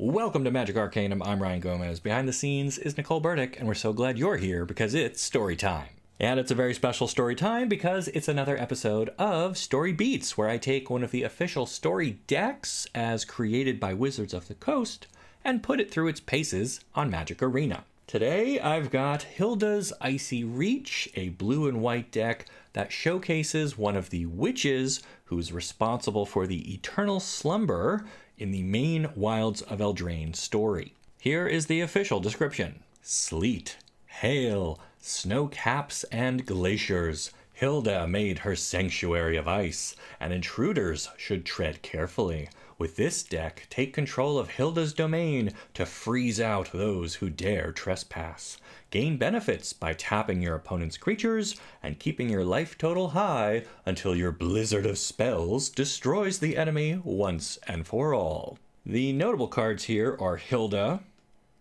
Welcome to Magic Arcanum, I'm Ryan Gomez. Behind the scenes is Nicole Burdick, and we're so glad you're here because it's story time. And it's a very special story time because it's another episode of Story Beats, where I take one of the official story decks as created by Wizards of the Coast and put it through its paces on Magic Arena. Today I've got Hylda's Icy Reach, a blue and white deck that showcases one of the witches who's responsible for the eternal slumber in the main Wilds of Eldraine story. Here is the official description. Sleet, hail, snow caps, and glaciers. Hylda made her sanctuary of ice, and intruders should tread carefully. With this deck, take control of Hylda's domain to freeze out those who dare trespass. Gain benefits by tapping your opponent's creatures and keeping your life total high until your blizzard of spells destroys the enemy once and for all. The notable cards here are Hylda,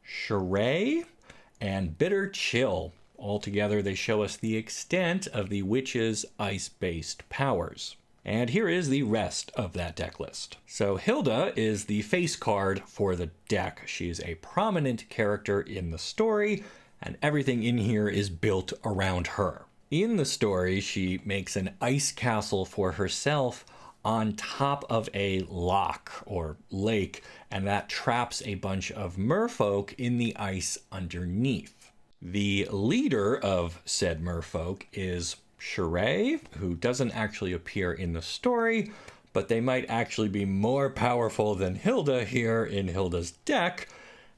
Shirei, and Bitter Chill. Altogether, they show us the extent of the witch's ice-based powers. And here is the rest of that deck list. So Hylda is the face card for the deck. She's a prominent character in the story, and everything in here is built around her. In the story, she makes an ice castle for herself on top of a loch or lake, and that traps a bunch of merfolk in the ice underneath. The leader of said merfolk is Shirei, who doesn't actually appear in the story, but they might actually be more powerful than Hylda here in Hylda's deck,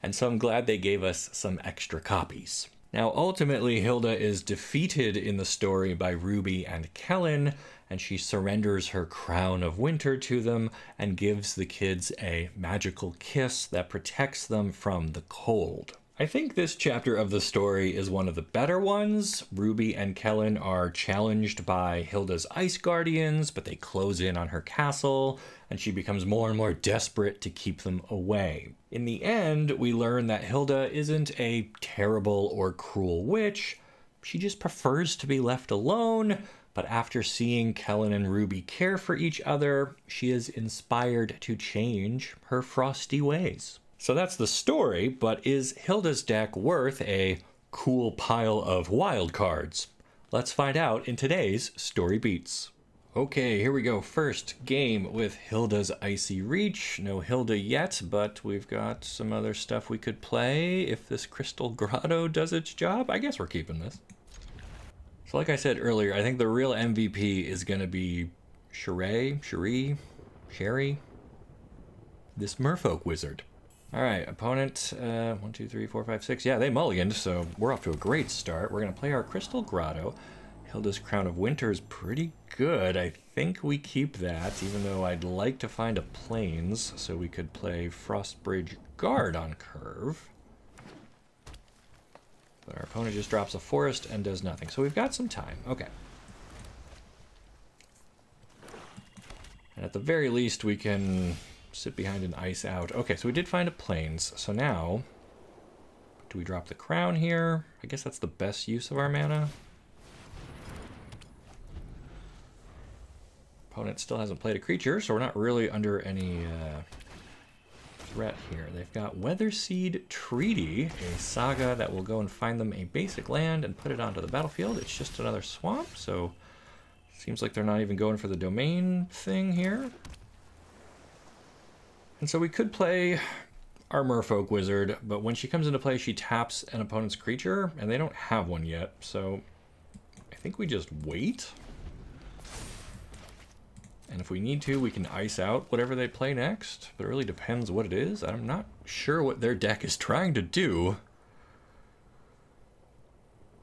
and so I'm glad they gave us some extra copies. Now, ultimately, Hylda is defeated in the story by Ruby and Kellan, and she surrenders her crown of winter to them and gives the kids a magical kiss that protects them from the cold. I think this chapter of the story is one of the better ones. Ruby and Kellan are challenged by Hylda's ice guardians, but they close in on her castle, and she becomes more and more desperate to keep them away. In the end, we learn that Hylda isn't a terrible or cruel witch. She just prefers to be left alone, but after seeing Kellan and Ruby care for each other, she is inspired to change her frosty ways. So that's the story, but is Hylda's deck worth a cool pile of wild cards? Let's find out in today's Story Beats. Okay, here we go. First game with Hylda's Icy Reach. No Hylda yet, but we've got some other stuff we could play. If this Crystal Grotto does its job, I guess we're keeping this. So like I said earlier, I think the real MVP is going to be Sherry, this merfolk wizard. All right, opponent, 1, 2, 3, 4, 5, 6. Yeah, they mulliganed, so we're off to a great start. We're going to play our Crystal Grotto. Hylda's Crown of Winter is pretty good. I think we keep that, even though I'd like to find a Plains, so we could play Frostbridge Guard on curve. But our opponent just drops a forest and does nothing, so we've got some time. Okay. And at the very least, we can sit behind an ice out. Okay, so we did find a Plains. So now, do we drop the crown here? I guess that's the best use of our mana. Opponent still hasn't played a creature, so we're not really under any threat here. They've got Weatherseed Treaty, a saga that will go and find them a basic land and put it onto the battlefield. It's just another swamp, so seems like they're not even going for the domain thing here. And so we could play our Merfolk Wizard, but when she comes into play, she taps an opponent's creature, and they don't have one yet, so I think we just wait. And if we need to, we can ice out whatever they play next, but it really depends what it is. I'm not sure what their deck is trying to do.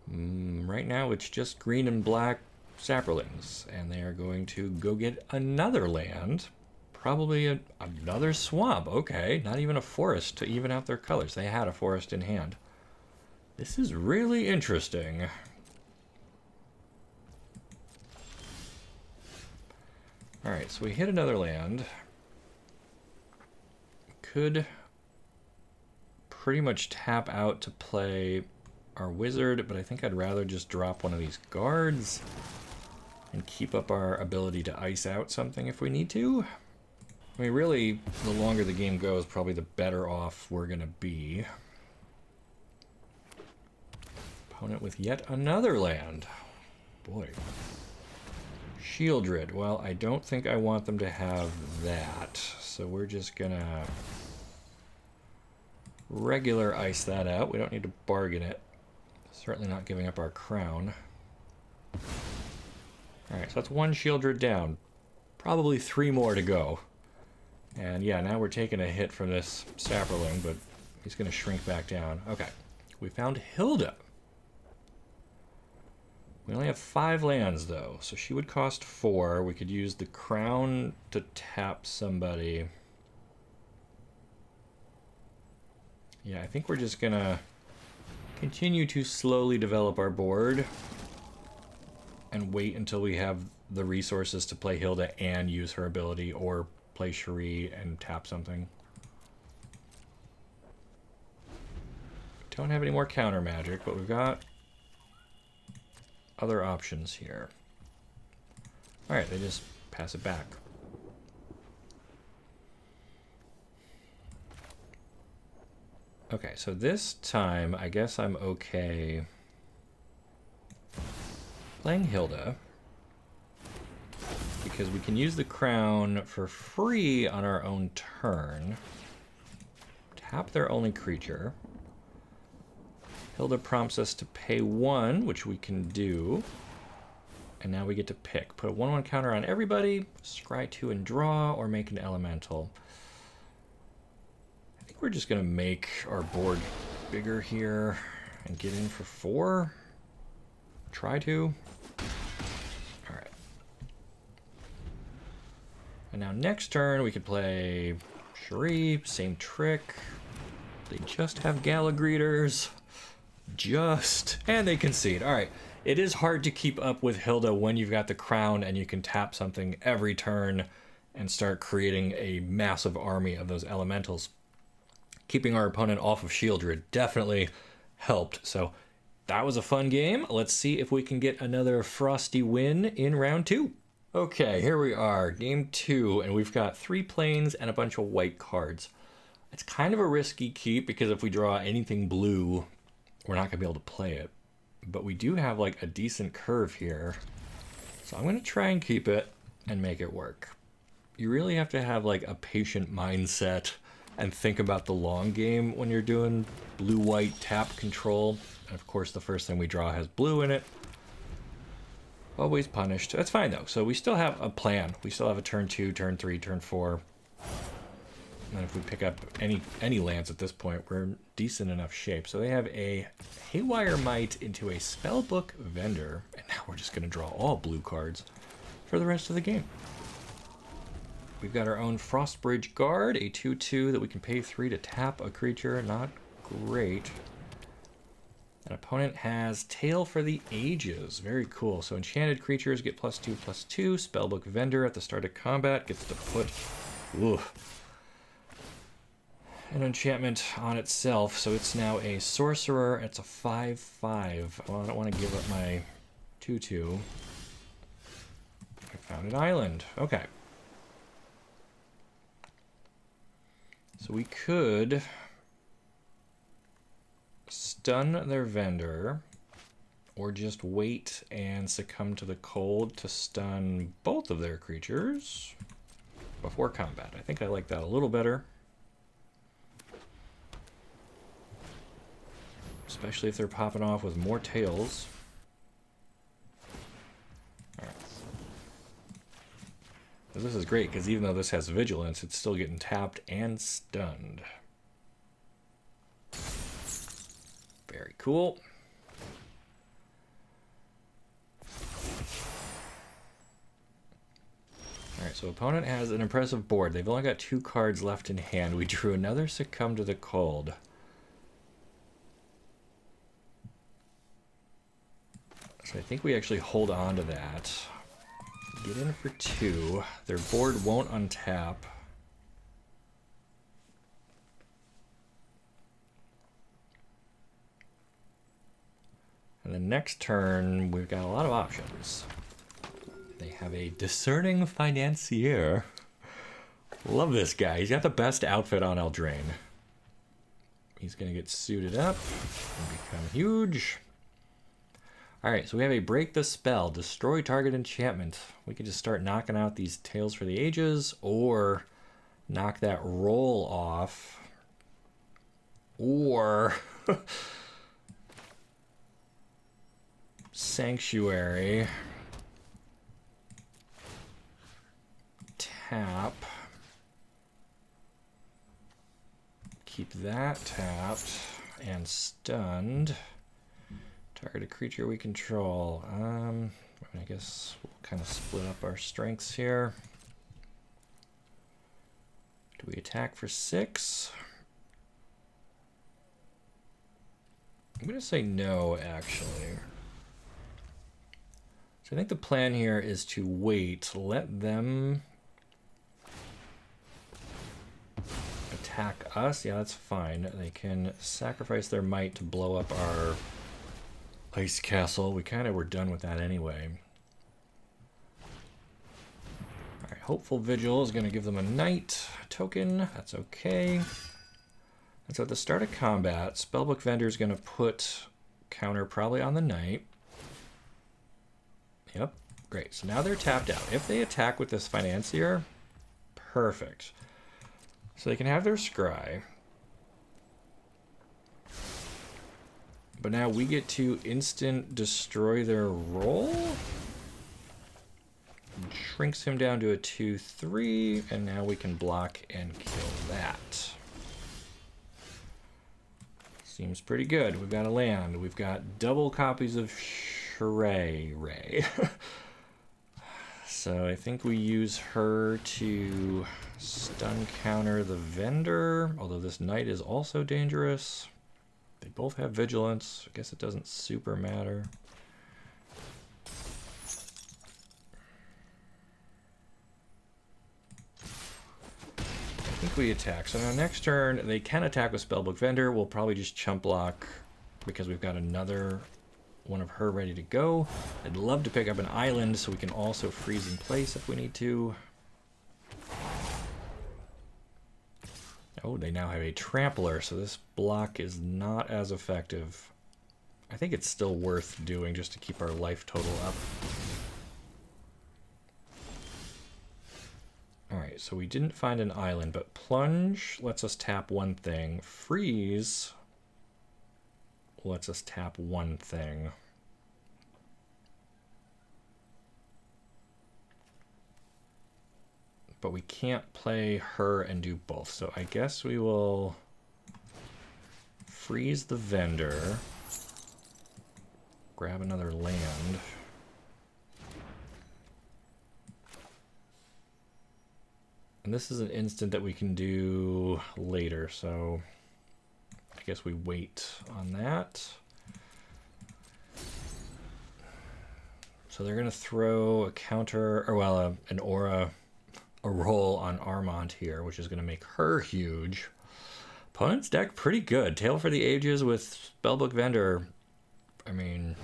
Right now, it's just green and black Saprolings, and they are going to go get another land. Probably another swamp. Okay, not even a forest to even out their colors. They had a forest in hand. This is really interesting. Alright, so we hit another land. Could pretty much tap out to play our wizard, but I think I'd rather just drop one of these guards and keep up our ability to ice out something if we need to. I mean, really, the longer the game goes, probably the better off we're going to be. Opponent with yet another land. Boy. Shieldred. Well, I don't think I want them to have that. So we're just going to regular ice that out. We don't need to bargain it. Certainly not giving up our crown. Alright, so that's one Shieldred down. Probably 3 more to go. And yeah, now we're taking a hit from this Sapperling, but he's going to shrink back down. Okay, we found Hylda. We only have 5 lands, though, so she would cost 4. We could use the crown to tap somebody. Yeah, I think we're just going to continue to slowly develop our board and wait until we have the resources to play Hylda and use her ability, or play Cherie and tap something. Don't have any more counter magic, but we've got other options here. Alright, they just pass it back. Okay, so this time I guess I'm okay playing Hylda, because we can use the crown for free on our own turn. Tap their only creature. Hylda prompts us to pay 1, which we can do. And now we get to pick. Put a 1/1 counter on everybody, scry 2 and draw, or make an elemental. I think we're just going to make our board bigger here and get in for 4. Try to. Alright. And now next turn we could play Cherie, same trick. They just have Gala Greeters. And they concede. Alright, it is hard to keep up with Hylda when you've got the crown and you can tap something every turn and start creating a massive army of those elementals. Keeping our opponent off of Shieldred definitely helped. So that was a fun game. Let's see if we can get another frosty win in round 2. Okay, here we are, game 2, and we've got 3 plains and a bunch of white cards. It's kind of a risky keep because if we draw anything blue, we're not going to be able to play it. But we do have like a decent curve here. So I'm going to try and keep it and make it work. You really have to have like a patient mindset and think about the long game when you're doing blue-white tap control. And of course the first thing we draw has blue in it. Always punished. That's fine though. So we still have a plan. We still have a turn 2, turn 3, turn 4. And if we pick up any lands at this point, we're in decent enough shape. So they have a Haywire Might into a Spellbook Vendor. And now we're just going to draw all blue cards for the rest of the game. We've got our own Frostbridge Guard, a 2/2 that we can pay 3 to tap a creature. Not great. An opponent has Tale for the Ages. Very cool. So enchanted creatures get +2/+2. Spellbook Vendor at the start of combat gets to put an enchantment on itself. So it's now a sorcerer. It's a 5/5. Well, I don't want to give up my 2/2. I found an island. Okay. So we could stun their vendor, or just wait and succumb to the cold to stun both of their creatures before combat. I think I like that a little better. Especially if they're popping off with more tails. Alright. This is great, because even though this has vigilance, it's still getting tapped and stunned. Very cool. Alright, so opponent has an impressive board. They've only got 2 cards left in hand. We drew another Succumb to the Cold. So I think we actually hold on to that. Get in for 2. Their board won't untap. And the next turn, we've got a lot of options. They have a Discerning Financier. Love this guy. He's got the best outfit on Eldraine. He's going to get suited up and become huge. Alright, so we have a break the spell, destroy target enchantment. We can just start knocking out these Tales for the Ages, or knock that roll off, or Sanctuary, tap, keep that tapped and stunned. Target a creature we control. I guess we'll kind of split up our strengths here. Do we attack for 6? I'm going to say no, actually. So I think the plan here is to wait, let them attack us. Yeah, that's fine. They can sacrifice their might to blow up our Ice Castle. We kind of were done with that anyway. Alright, Hopeful Vigil is going to give them a Knight token. That's okay. And so at the start of combat, Spellbook Vendor is going to put counter probably on the Knight. Yep, great. So now they're tapped out. If they attack with this Financier, perfect. So they can have their Scry. But now we get to instant destroy their roll. Shrinks him down to a 2/3, and now we can block and kill that. Seems pretty good. We've got a land. We've got double copies of Ray. So I think we use her to stun counter the vendor, although this Knight is also dangerous. They both have vigilance. I guess it doesn't super matter. I think we attack. So now next turn, they can attack with Spellbook Vendor. We'll probably just chump block because we've got another one of her ready to go. I'd love to pick up an island so we can also freeze in place if we need to. Oh, they now have a Trampler, so this block is not as effective. I think it's still worth doing just to keep our life total up. Alright, so we didn't find an island, but Plunge lets us tap one thing. Freeze lets us tap one thing. But we can't play her and do both. So I guess we will freeze the vendor, grab another land. And this is an instant that we can do later, so I guess we wait on that. So they're going to throw a counter, or well, an aura, a roll on Armont here, which is going to make her huge. Opponent's deck pretty good. Tale for the Ages with Spellbook Vendor. I mean,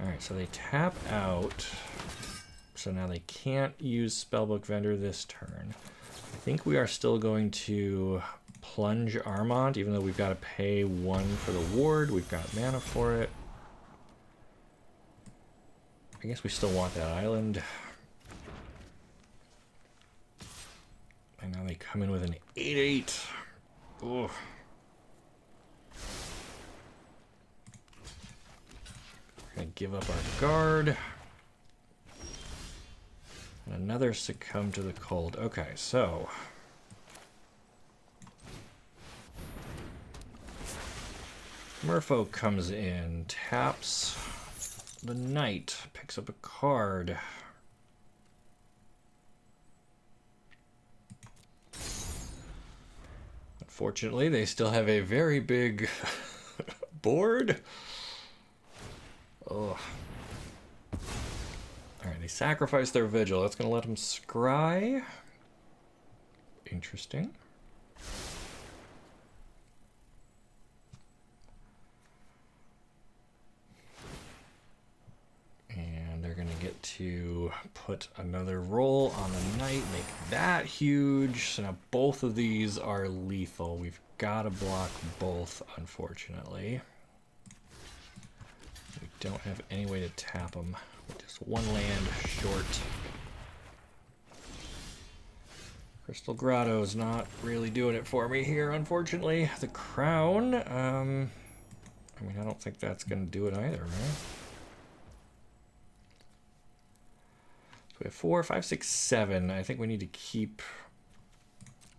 alright, so they tap out. So now they can't use Spellbook Vendor this turn. I think we are still going to plunge Armont, even though we've got to pay 1 for the ward. We've got mana for it. I guess we still want that island. And now they come in with an 8/8. Ugh. We're going to give up our guard. And another Succumb to the Cold. Okay, so Merfolk comes in, taps the Knight, picks up a card. Unfortunately, they still have a very big board. Oh. Alright, they sacrifice their Vigil. That's going to let them scry. Interesting. put another roll on the knight, make that huge. So now both of these are lethal. We've got to block both, unfortunately. We don't have any way to tap them. We're just one land short. Crystal Grotto's not really doing it for me here, unfortunately. The crown, I mean, I don't think that's going to do it either, right? So we have 4, 5, 6, 7. I think we need to keep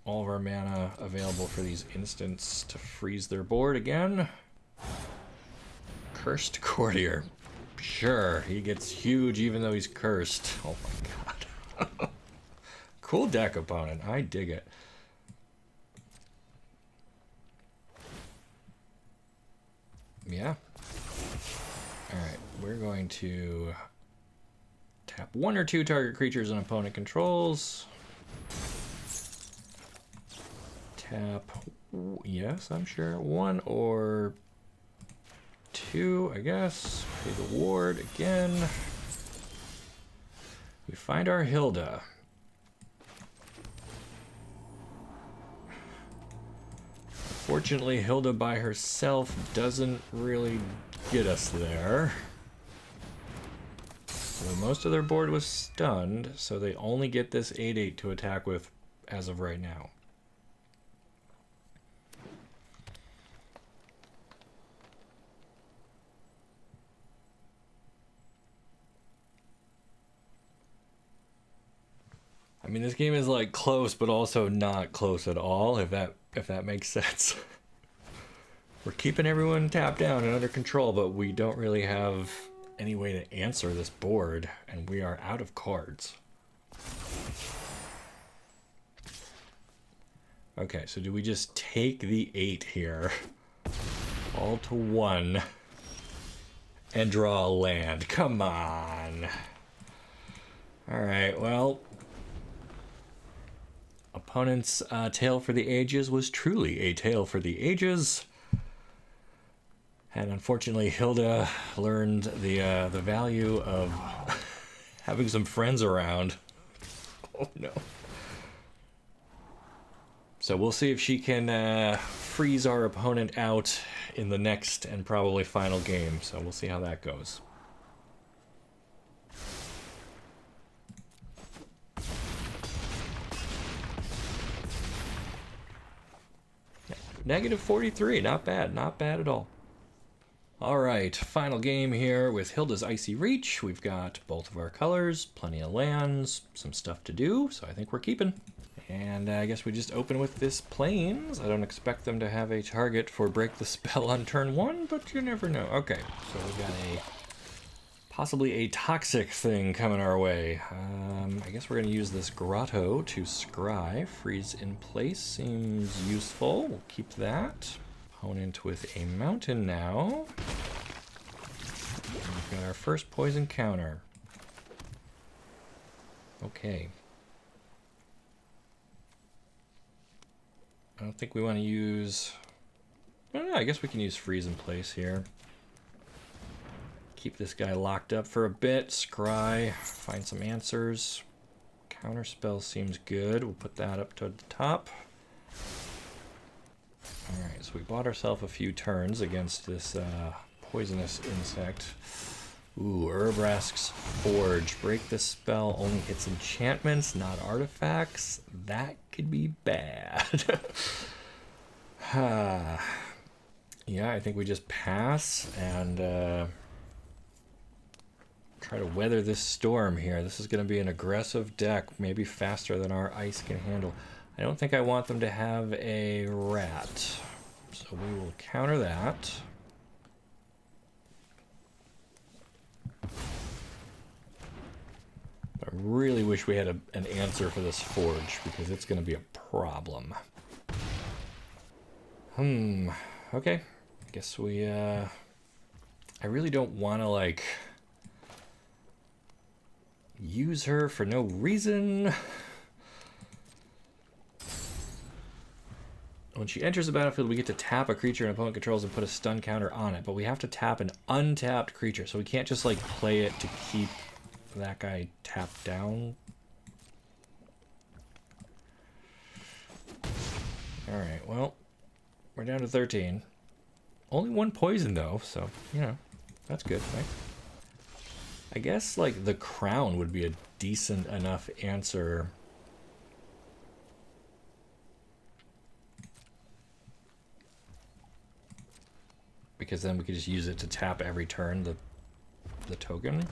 all of our mana available for these instants to freeze their board again. Cursed Courtier. Sure, he gets huge even though he's cursed. Oh my god. Cool deck, opponent. I dig it. Yeah. Alright, we're going to tap 1 or 2 target creatures an opponent controls. Tap, yes, I'm sure. 1 or 2, I guess. Pay the ward again. We find our Hylda. Unfortunately, Hylda by herself doesn't really get us there. So most of their board was stunned, so they only get this 8/8 to attack with as of right now. I mean, this game is like close, but also not close at all, if that makes sense. We're keeping everyone tapped down and under control, but we don't really have any way to answer this board, and we are out of cards. Okay, so do we just take the 8 here, all to 1, and draw a land? Come on. All right, well, opponent's Tale for the Ages was truly a tale for the ages. And unfortunately, Hylda learned the value of having some friends around. Oh no. So we'll see if she can freeze our opponent out in the next and probably final game. So we'll see how that goes. Negative 43, not bad, not bad at all. All right, final game here with Hylda's Icy Reach. We've got both of our colors, plenty of lands, some stuff to do, so I think we're keeping. And I guess we just open with this Plains. I don't expect them to have a target for Break the Spell on turn 1, but you never know. Okay, so we've got possibly a toxic thing coming our way. I guess we're going to use this Grotto to scry. Freeze in place seems useful. We'll keep that. Opponent with a mountain now. And we've got our first poison counter. Okay. I don't think we want to use... I don't know, I guess we can use freeze in place here. Keep this guy locked up for a bit. Scry. Find some answers. Counterspell seems good. We'll put that up to the top. Alright, so we bought ourselves a few turns against this poisonous insect. Ooh, Urbrask's Forge. Break the spell only hits enchantments, not artifacts. That could be bad. Yeah, I think we just pass and try to weather this storm here. This is going to be an aggressive deck, maybe faster than our ice can handle. I don't think I want them to have a rat, so we will counter that. I really wish we had an answer for this Forge, because it's going to be a problem. Okay. I guess we, I really don't want to, like, use her for no reason. When she enters the battlefield, we get to tap a creature an opponent controls and put a stun counter on it, but we have to tap an untapped creature, so we can't just, like, play it to keep that guy tapped down. Alright, well, we're down to 13. Only one poison, though, so, you know, that's good, right? I guess, like, the crown would be a decent enough answer. Because then we could just use it to tap every turn the token.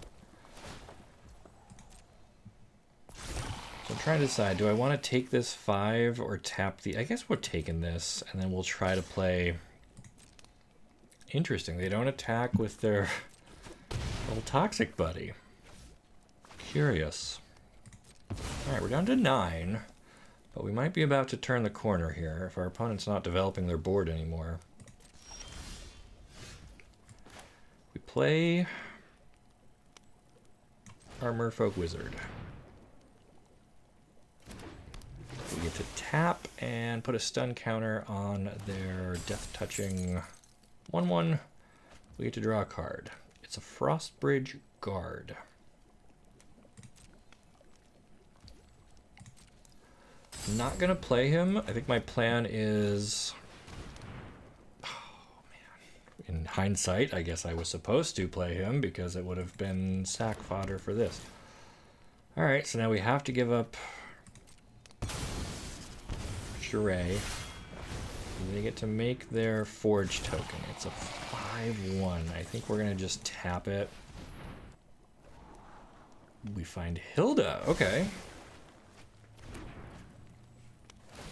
So I'm trying to decide, do I want to take this 5 or tap the... I guess we're taking this, and then we'll try to play... Interesting, they don't attack with their little toxic buddy. Curious. Alright, we're down to 9, but we might be about to turn the corner here if our opponent's not developing their board anymore. We play our Merfolk Wizard. We get to tap and put a stun counter on their death-touching 1/1. We get to draw a card. It's a Frostbridge Guard. I'm not going to play him. I think my plan is... Oh, man. In hindsight, I guess I was supposed to play him because it would have been sack fodder for this. Alright, so now we have to give up... Charade. They get to make their forge token. It's a 5/1. I think we're gonna just tap it. We find Hylda. Okay.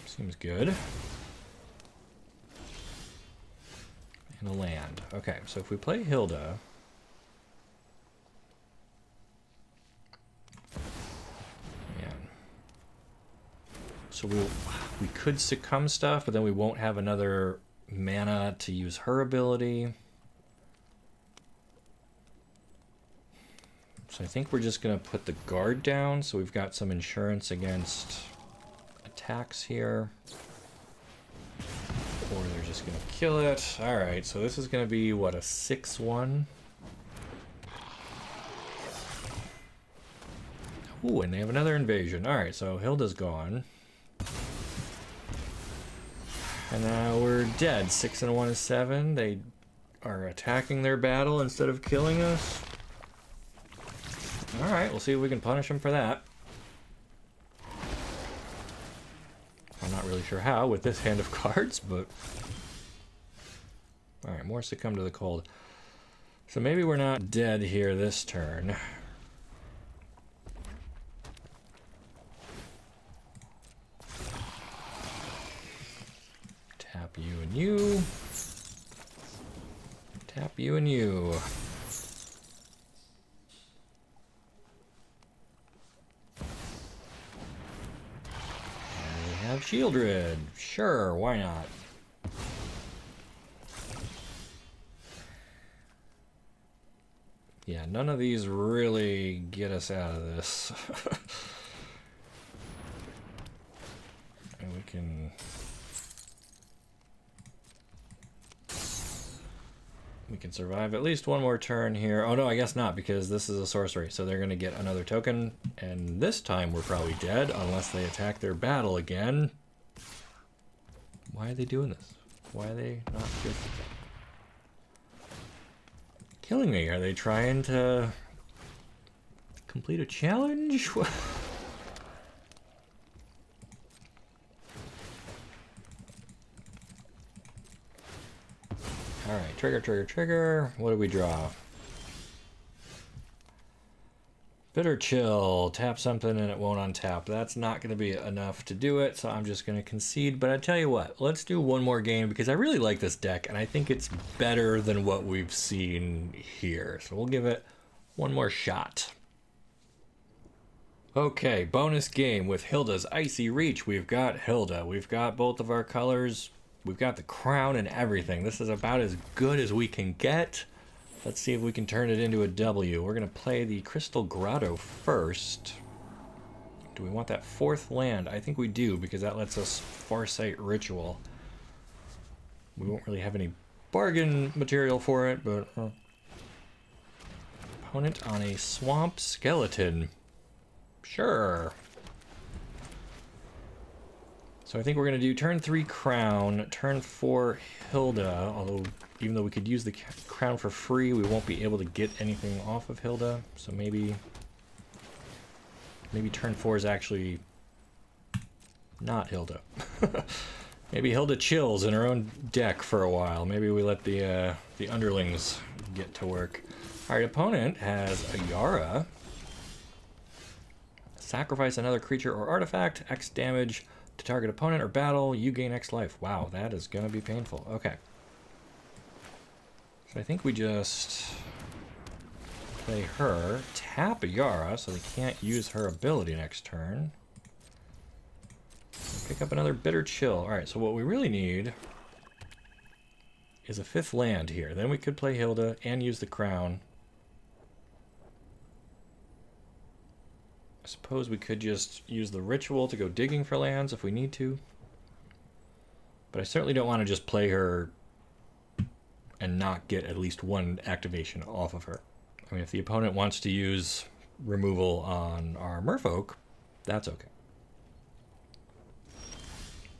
Seems good. And a land. Okay, so if we play Hylda... Man. So we could succumb stuff, but then we won't have another mana to use her ability. So I think we're just going to put the guard down, so we've got some insurance against attacks here. Or they're just going to kill it. Alright, so this is going to be, what, a 6/1? Ooh, and they have another invasion. Alright, so Hilda's gone. And now we're dead. 6 and a 1 is 7. They are attacking their battle instead of killing us. Alright, we'll see if we can punish them for that. I'm not really sure how with this hand of cards, but... Alright, more succumb to the cold. So maybe we're not dead here this turn. Tap you and you. Tap you and you. And we have Shieldred. Sure, why not? Yeah, none of these really get us out of this. And we can... We can survive at least one more turn here. Oh no, I guess not, because this is a sorcery, so they're going to get another token, and this time we're probably dead, unless they attack their battle again. Why are they doing this? Why are they not just killing me? Are they trying to complete a challenge? Alright, trigger, trigger, trigger. What do we draw? Bitter Chill. Tap something and it won't untap. That's not going to be enough to do it, so I'm just going to concede. But I tell you what, let's do one more game because I really like this deck and I think it's better than what we've seen here. So we'll give it one more shot. Okay, bonus game with Hylda's Icy Reach. We've got Hylda. We've got both of our colors. We've got the crown and everything. This is about as good as we can get. Let's see if we can turn it into a W. We're going to play the Crystal Grotto first. Do we want that 4th land? I think we do, because that lets us Farsight Ritual. We won't really have any bargain material for it, but... Opponent on a swamp skeleton. Sure. So I think we're going to do turn 3 crown, turn 4 Hylda, although even though we could use the crown for free, we won't be able to get anything off of Hylda. So maybe turn 4 is actually not Hylda. Maybe Hylda chills in her own deck for a while. Maybe we let the underlings get to work. All right, opponent has a Yara. Sacrifice another creature or artifact, X damage to target opponent or battle, you gain X life. Wow, that is gonna be painful. Okay. So I think we just play her, tap a Yara so they can't use her ability next turn. Pick up another Bitter Chill. Alright, so what we really need is a 5th land here. Then we could play Hylda and use the crown. I suppose we could just use the ritual to go digging for lands if we need to. But I certainly don't want to just play her and not get at least one activation off of her. I mean, if the opponent wants to use removal on our merfolk, that's okay.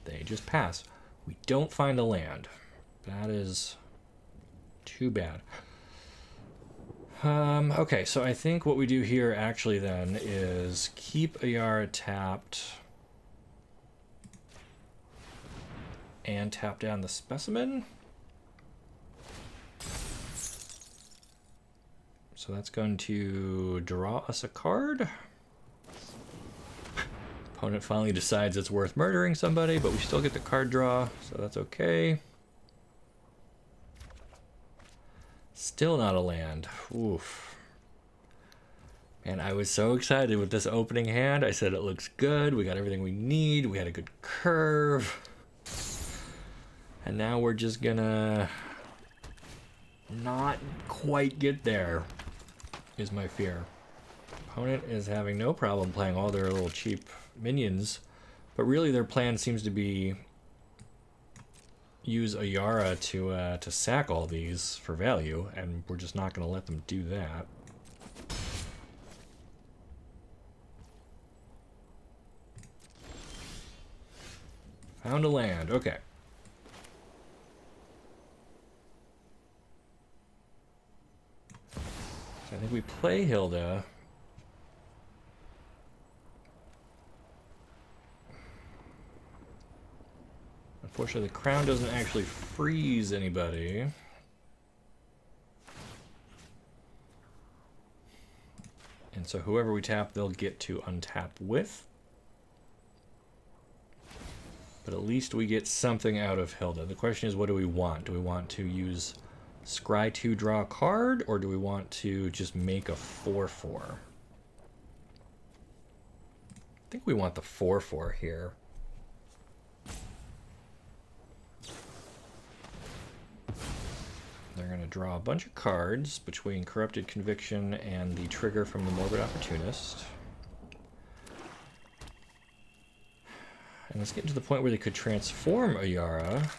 They just pass. We don't find a land. That is too bad. Okay, so I think what we do here actually then is keep a Yara tapped and tap down the specimen. So that's going to draw us a card. Opponent finally decides it's worth murdering somebody, but we still get the card draw, so that's okay. Still not a land. Oof. And I was so excited with this opening hand. I said it looks good. We got everything we need. We had a good curve. And now we're just gonna not quite get there, is my fear. Opponent is having no problem playing all their little cheap minions, but really their plan seems to be use a Yara to sack all these for value, and we're just not going to let them do that. Found a land. Okay. So I think we play Hylda. Unfortunately, the crown doesn't actually freeze anybody. And so whoever we tap, they'll get to untap with. But at least we get something out of Hylda. The question is, what do we want? Do we want to use Scry to draw a card, or do we want to just make a 4/4? I think we want the 4/4 here. They're going to draw a bunch of cards between Corrupted Conviction and the trigger from the Morbid Opportunist. And let's get to the point where they could transform a Yara.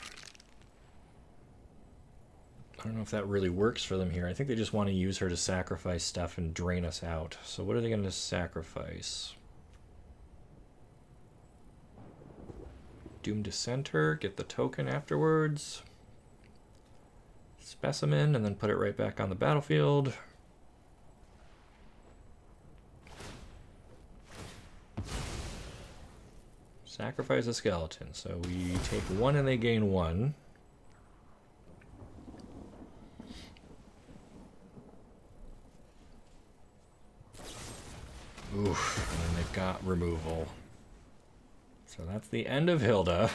I don't know if that really works for them here. I think they just want to use her to sacrifice stuff and drain us out. So what are they going to sacrifice? Doom Dissenter, get the token afterwards. Specimen, and then put it right back on the battlefield. Sacrifice a skeleton. So we take 1 and they gain 1. Oof, and then they've got removal. So that's the end of Hylda.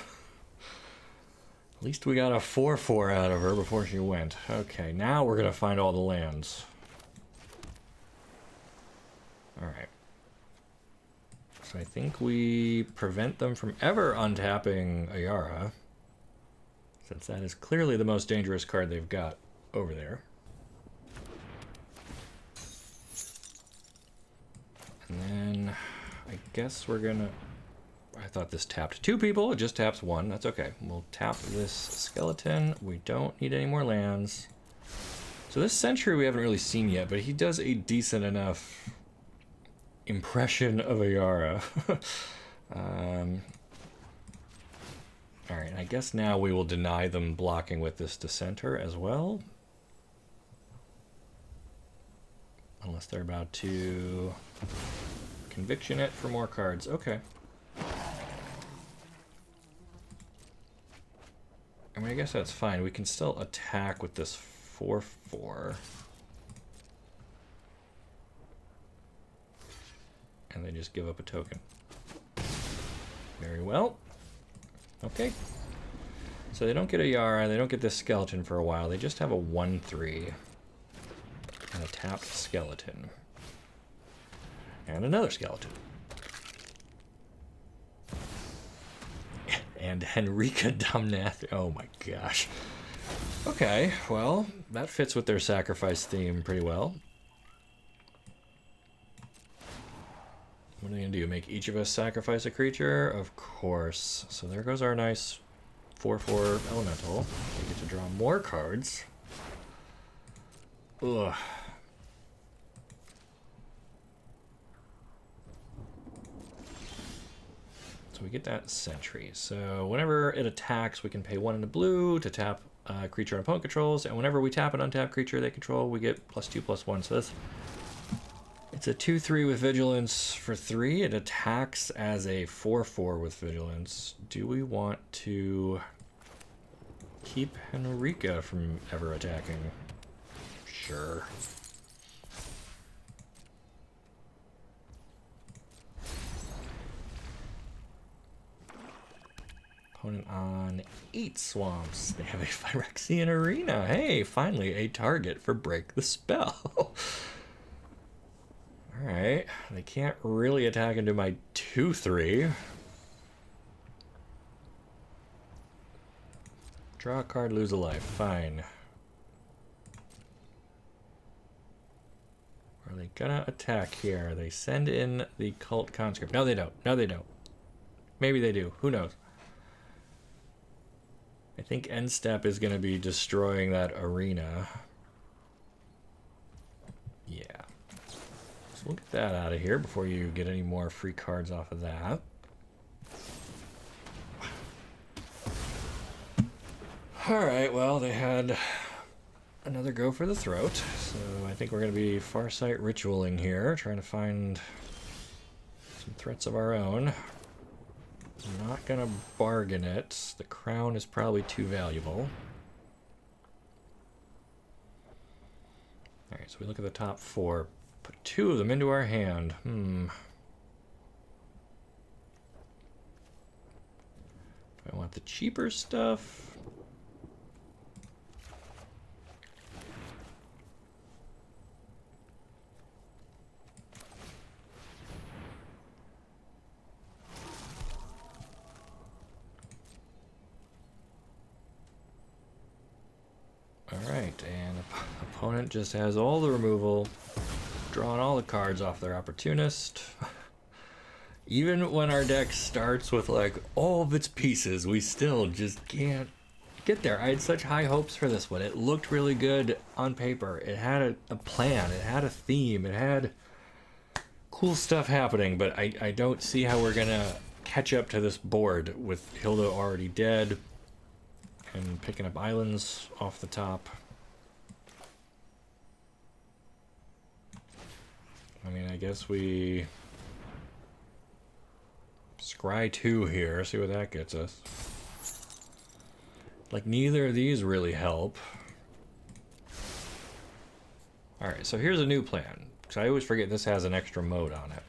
At least we got a 4/4 out of her before she went. Okay, now we're gonna find all the lands. Alright. So I think we prevent them from ever untapping a Yara, since that is clearly the most dangerous card they've got over there. And then I guess we're gonna... I thought this tapped 2 people. It just taps 1. That's okay. We'll tap this skeleton. We don't need any more lands. So this sentry we haven't really seen yet, but he does a decent enough impression of a Yara. Alright, I guess now we will deny them blocking with this Dissenter as well. Unless they're about to conviction it for more cards. Okay. I mean, I guess that's fine. We can still attack with this 4/4. And they just give up a token. Very well. Okay. So they don't get a Yara, they don't get this skeleton for a while. They just have a 1/3. And a tapped skeleton. And another skeleton. And Henrika Dumnath. Oh my gosh. Okay, well, that fits with their sacrifice theme pretty well. What are they going to do? Make each of us sacrifice a creature? Of course. So there goes our nice 4/4 elemental. We get to draw more cards. Ugh. So we get that sentry. So whenever it attacks, we can pay 1 in the blue to tap a creature an opponent controls, and whenever we tap an untapped creature they control, we get +2/+1. So this, it's a 2/3 with vigilance for 3. It attacks as a 4/4 with vigilance. Do we want to keep Henrika from ever attacking? Sure. Opponent on 8 swamps. They have a Phyrexian Arena. Hey, finally a target for break the spell. Alright, they can't really attack into my 2/3. Draw a card, lose a life. Fine. Are they gonna attack here? They send in the Cult Conscript. No, they don't. No, they don't. Maybe they do. Who knows? I think end step is going to be destroying that arena. Yeah. So we'll get that out of here before you get any more free cards off of that. Alright, well, they had another go for the throat. So I think we're going to be Farsight ritualing here, trying to find some threats of our own. I'm not gonna bargain it. The crown is probably too valuable. Alright, so we look at the top 4. Put 2 of them into our hand. Do I want the cheaper stuff? Alright, and opponent just has all the removal, drawing all the cards off their opportunist. Even when our deck starts with like all of its pieces, we still just can't get there. I had such high hopes for this one. It looked really good on paper. It had a plan, it had a theme, it had cool stuff happening, but I don't see how we're gonna catch up to this board with Hylda already dead. And picking up islands off the top. I mean, I guess we scry 2 here, see what that gets us. Like, neither of these really help. Alright, so here's a new plan. Because I always forget this has an extra mode on it.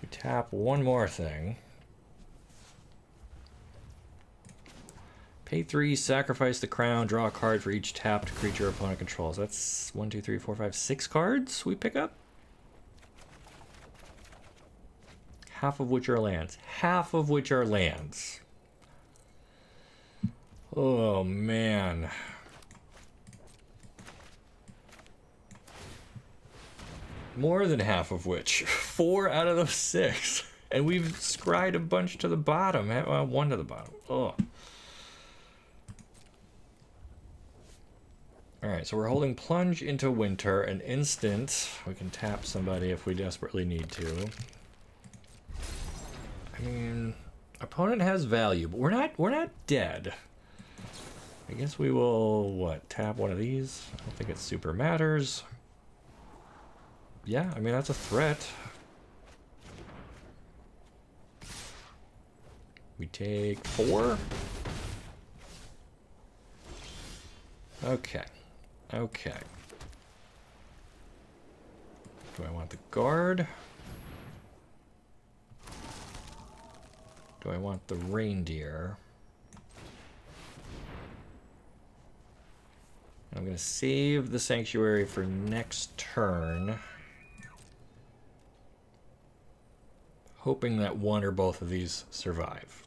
We tap one more thing. Pay 3, sacrifice the crown, draw a card for each tapped creature opponent controls. That's 1, 2, 3, 4, 5, 6 cards we pick up? Half of which are lands. Half of which are lands. Oh, man. More than half of which. 4 out of those 6. And we've scried a bunch to the bottom. Well, 1 to the bottom. Oh. Alright, so we're holding Plunge into Winter, an instant. We can tap somebody if we desperately need to. I mean, opponent has value, but we're not dead. I guess we will, what, tap one of these? I don't think it super matters. Yeah, I mean, that's a threat. We take 4. Okay. Okay. Do I want the guard? Do I want the reindeer? I'm going to save the sanctuary for next turn. Hoping that one or both of these survive.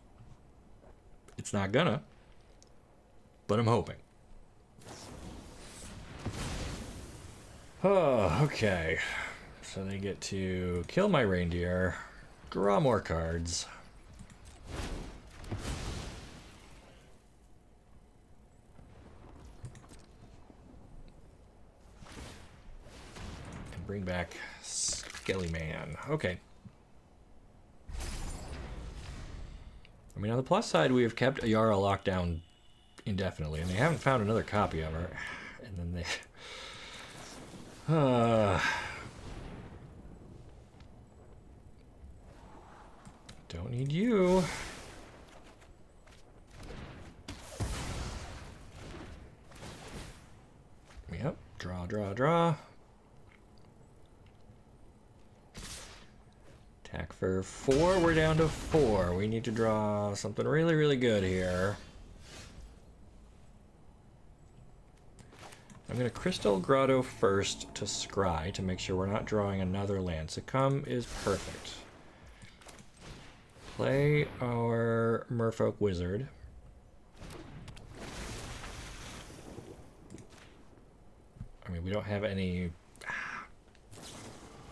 It's not gonna, but I'm hoping. Oh, okay. So they get to kill my reindeer, draw more cards. And bring back Skelly Man. Okay. I mean, on the plus side, we have kept Ayara locked down indefinitely, and they haven't found another copy of her. And then they... Don't need you. Yep, draw, draw, draw. Attack for 4, we're down to 4. We need to draw something really, really good here. I'm going to Crystal Grotto first to scry to make sure we're not drawing another land. Succumb is perfect. Play our Merfolk Wizard. I mean, we don't have any...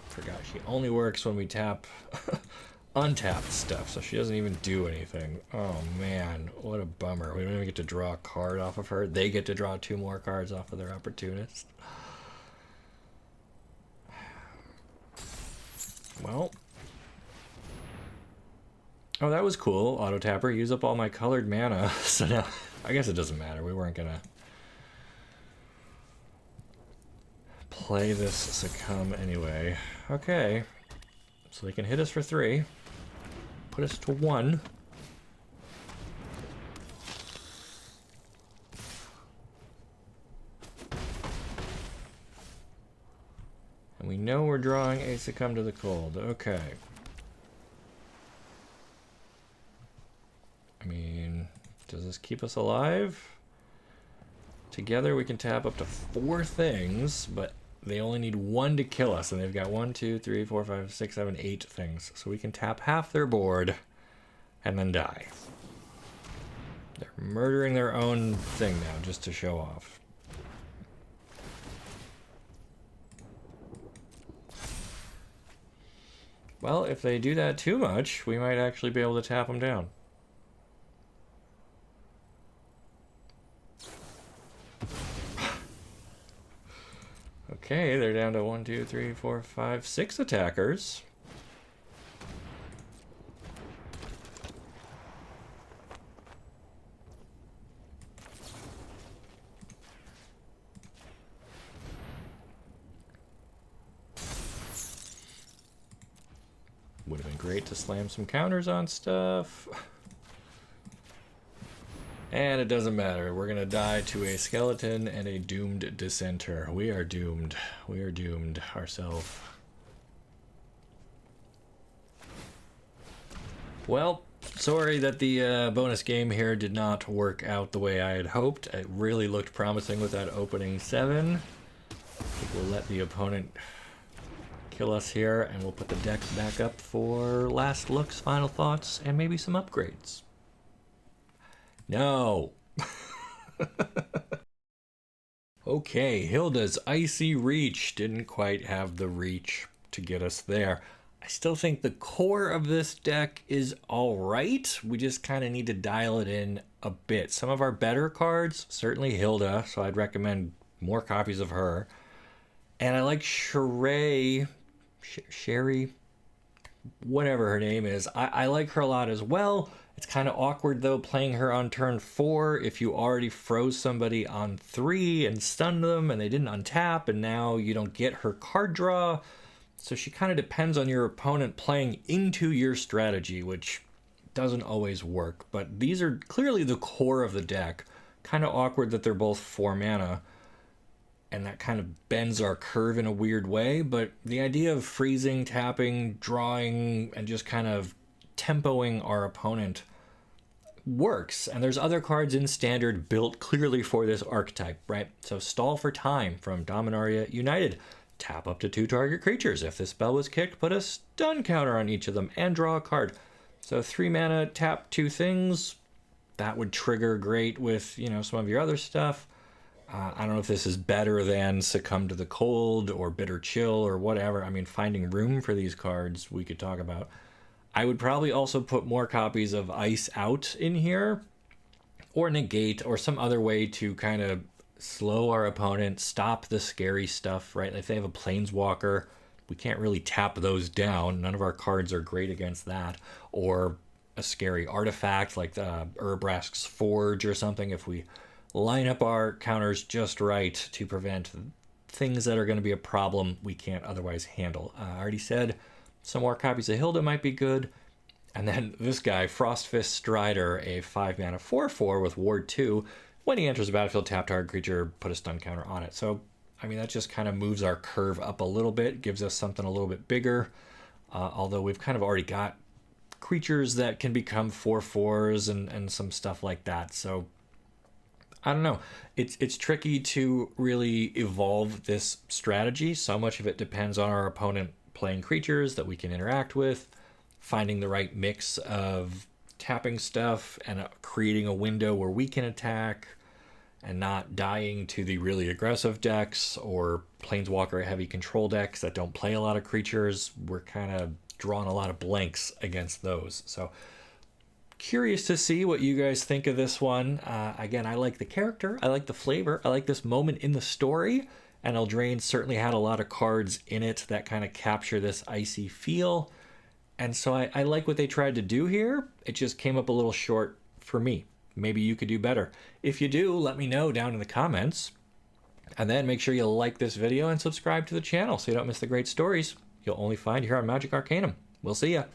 Forgot, she only works when we tap untapped stuff, so she doesn't even do anything. Oh man, what a bummer. We don't even get to draw a card off of her. They get to draw 2 more cards off of their opportunist. Well. Oh, that was cool. Auto tapper, use up all my colored mana. So now, I guess it doesn't matter. We weren't gonna play this Succumb anyway. Okay. So they can hit us for 3. Put us to 1. And we know we're drawing a Succumb to the Cold. Okay. I mean, does this keep us alive? Together we can tap up to 4 things, but they only need 1 to kill us, and they've got 1, 2, 3, 4, 5, 6, 7, 8 things. So we can tap half their board and then die. They're murdering their own thing now just to show off. Well, if they do that too much, we might actually be able to tap them down. Okay, they're down to 1, 2, 3, 4, 5, 6 attackers. Would have been great to slam some counters on stuff. And it doesn't matter. We're going to die to a skeleton and a doomed dissenter. We are doomed. We are doomed ourselves. Well, sorry that the bonus game here did not work out the way I had hoped. It really looked promising with that opening 7. I think we'll let the opponent kill us here, and we'll put the deck back up for last looks, final thoughts, and maybe some upgrades. No. Okay, Hylda's Icy Reach didn't quite have the reach to get us there. I still think the core of this deck is alright. We just kind of need to dial it in a bit. Some of our better cards, certainly Hylda, so I'd recommend more copies of her. And I like Sherry, whatever her name is. I like her a lot as well. It's kind of awkward though playing her on turn 4 if you already froze somebody on 3 and stunned them and they didn't untap, and now you don't get her card draw. So she kind of depends on your opponent playing into your strategy, which doesn't always work. But these are clearly the core of the deck. Kind of awkward that they're both 4 mana, and that kind of bends our curve in a weird way. But the idea of freezing, tapping, drawing, and just kind of tempoing our opponent works. And there's other cards in Standard built clearly for this archetype, right? So Stall for Time from Dominaria United. Tap up to 2 target creatures. If this spell was kicked, put a stun counter on each of them and draw a card. So 3 mana, tap 2 things. That would trigger great with, some of your other stuff. I don't know if this is better than Succumb to the Cold or Bitter Chill or whatever. I mean, finding room for these cards we could talk about. I would probably also put more copies of Ice Out in here, or Negate, or some other way to kind of slow our opponent, stop the scary stuff, right? If they have a Planeswalker, we can't really tap those down. None of our cards are great against that. Or a scary artifact like the Urabrask's Forge or something. If we line up our counters just right to prevent things that are going to be a problem we can't otherwise handle. I already said some more copies of Hylda might be good. And then this guy, Frostfist Strider, a 5 mana 4/4 with Ward 2. When he enters the battlefield, tap target creature, put a stun counter on it. So, I mean, that just kind of moves our curve up a little bit, gives us something a little bit bigger. Although we've kind of already got creatures that can become 4/4s and some stuff like that. So, I don't know. It's tricky to really evolve this strategy. So much of it depends on our opponent playing creatures that we can interact with, finding the right mix of tapping stuff and creating a window where we can attack and not dying to the really aggressive decks or Planeswalker heavy control decks that don't play a lot of creatures. We're kind of drawing a lot of blanks against those. So curious to see what you guys think of this one. Again, I like the character, I like the flavor, I like this moment in the story, and Eldraine certainly had a lot of cards in it that kind of capture this icy feel. And so I like what they tried to do here. It just came up a little short for me. Maybe you could do better. If you do, let me know down in the comments. And then make sure you like this video and subscribe to the channel so you don't miss the great stories you'll only find here on Magic Arcanum. We'll see ya.